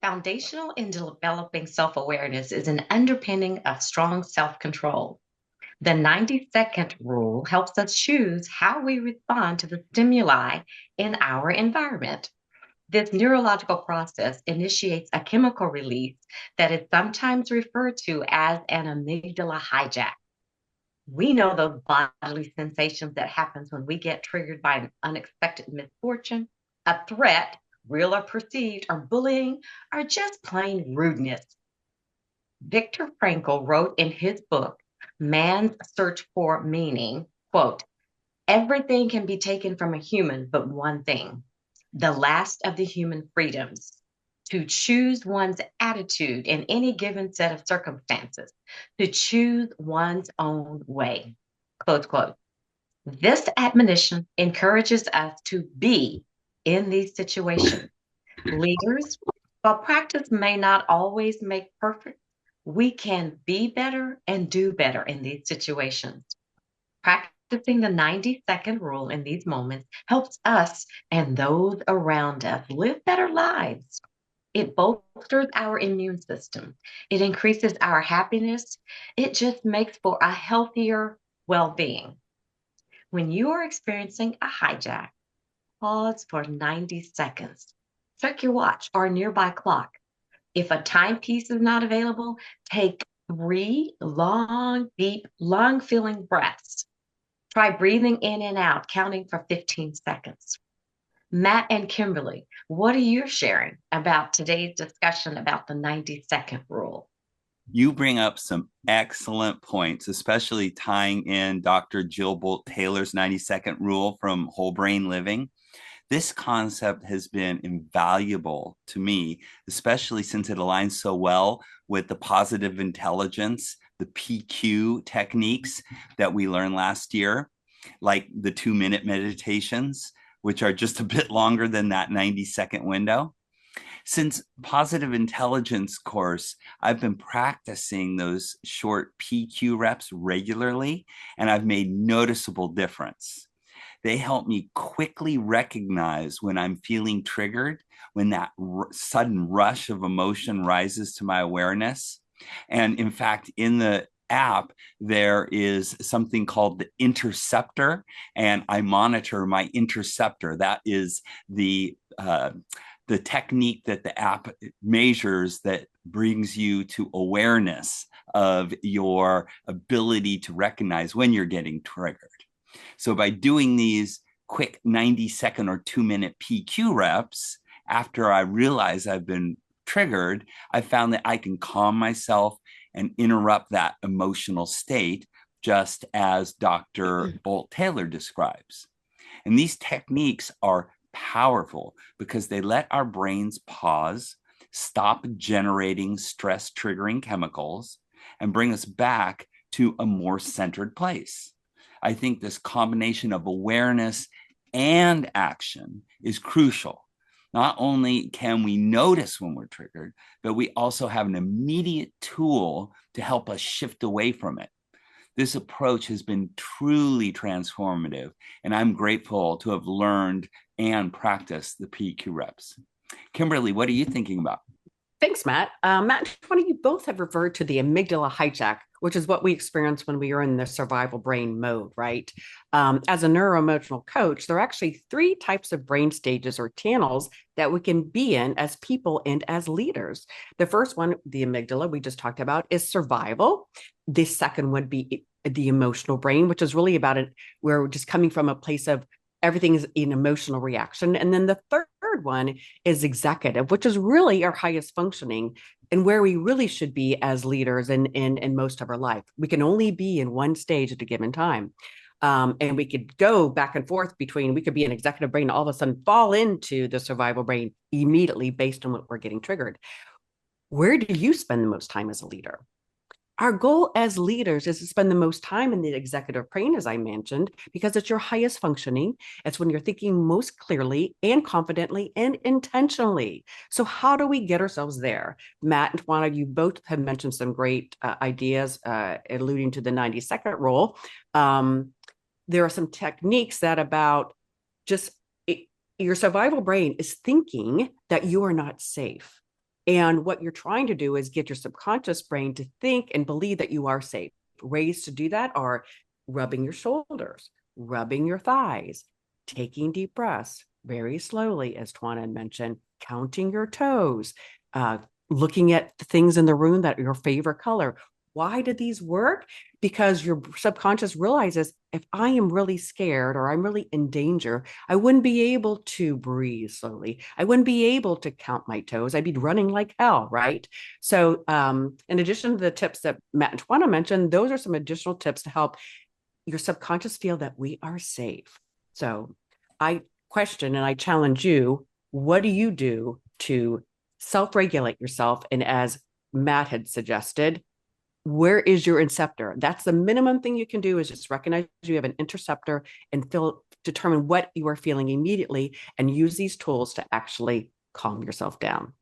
Foundational in developing self awareness is an underpinning of strong self control. The 90-second rule helps us choose how we respond to the stimuli in our environment. This neurological process initiates a chemical release that is sometimes referred to as an amygdala hijack. We know those bodily sensations that happens when we get triggered by an unexpected misfortune, a threat, real or perceived, or bullying, or just plain rudeness. Viktor Frankl wrote in his book, Man's Search for Meaning, quote, everything can be taken from a human but one thing, the last of the human freedoms, to choose one's attitude in any given set of circumstances, to choose one's own way, close quote. This admonition encourages us to be in these situations. Leaders, while practice may not always make perfect, we can be better and do better in these situations. Practicing the 90-second rule in these moments helps us and those around us live better lives. It bolsters our immune system. It increases our happiness. It just makes for a healthier well being. When you are experiencing a hijack, pause for 90 seconds. Check your watch or a nearby clock. If a timepiece is not available, take three long, deep, lung filling breaths. Try breathing in and out, counting for 15 seconds. Matt and Kimberly, what are you sharing about today's discussion about the 90-second rule? You bring up some excellent points, especially tying in Dr. Jill Bolt Taylor's 90-second rule from Whole Brain Living. This concept has been invaluable to me, especially since it aligns so well with the positive intelligence, the PQ techniques that we learned last year, like the 2-minute meditations, which are just a bit longer than that 90-second window. Since positive intelligence course, I've been practicing those short PQ reps regularly, and I've made noticeable difference. They help me quickly recognize when I'm feeling triggered, when that sudden rush of emotion rises to my awareness. And in fact, in the app, there is something called the interceptor, and I monitor my interceptor. That is the technique that the app measures that brings you to awareness of your ability to recognize when you're getting triggered. So by doing these quick 90-second or 2-minute PQ reps, after I realize I've been triggered, I found that I can calm myself and interrupt that emotional state, just as Dr. Bolt Taylor describes. And these techniques are powerful because they let our brains pause, stop generating stress triggering chemicals, and bring us back to a more centered place. I think this combination of awareness and action is crucial. Not only can we notice when we're triggered, but we also have an immediate tool to help us shift away from it. This approach has been truly transformative, and I'm grateful to have learned and practiced the PQ reps. Kimberly, what are you thinking about? Thanks, Matt. Matt and Twiana, you both have referred to the amygdala hijack, which is what we experience when we are in the survival brain mode, right? As a neuroemotional coach, there are actually three types of brain stages or channels that we can be in as people and as leaders. The first one, the amygdala we just talked about, is survival. The second would be the emotional brain, which is really about it, where we're just coming from a place of everything is an emotional reaction. And then the third one is executive, which is really our highest functioning and where we really should be as leaders in most of our life. We can only be in one stage at a given time. And we could go back and forth between, we could be an executive brain, all of a sudden fall into the survival brain immediately based on what we're getting triggered. Where do you spend the most time as a leader? Our goal as leaders is to spend the most time in the executive brain, as I mentioned, because it's your highest functioning. It's when you're thinking most clearly and confidently and intentionally. So how do we get ourselves there? Matt and Twiana, you both have mentioned some great ideas alluding to the 90-second rule. There are some techniques that about just your survival brain is thinking that you are not safe. And what you're trying to do is get your subconscious brain to think and believe that you are safe. Ways to do that are rubbing your shoulders, rubbing your thighs, taking deep breaths very slowly, as Twiana mentioned, counting your toes, looking at the things in the room that are your favorite color. Why did these work? Because your subconscious realizes if I am really scared or I'm really in danger, I wouldn't be able to breathe slowly. I wouldn't be able to count my toes. I'd be running like hell, right? So, in addition to the tips that Matt and Twiana mentioned, those are some additional tips to help your subconscious feel that we are safe. So, I question and I challenge you, what do you do to self-regulate yourself? And as Matt had suggested, where is your inceptor? That's the minimum thing you can do, is just recognize you have an interceptor and determine what you are feeling immediately and use these tools to actually calm yourself down.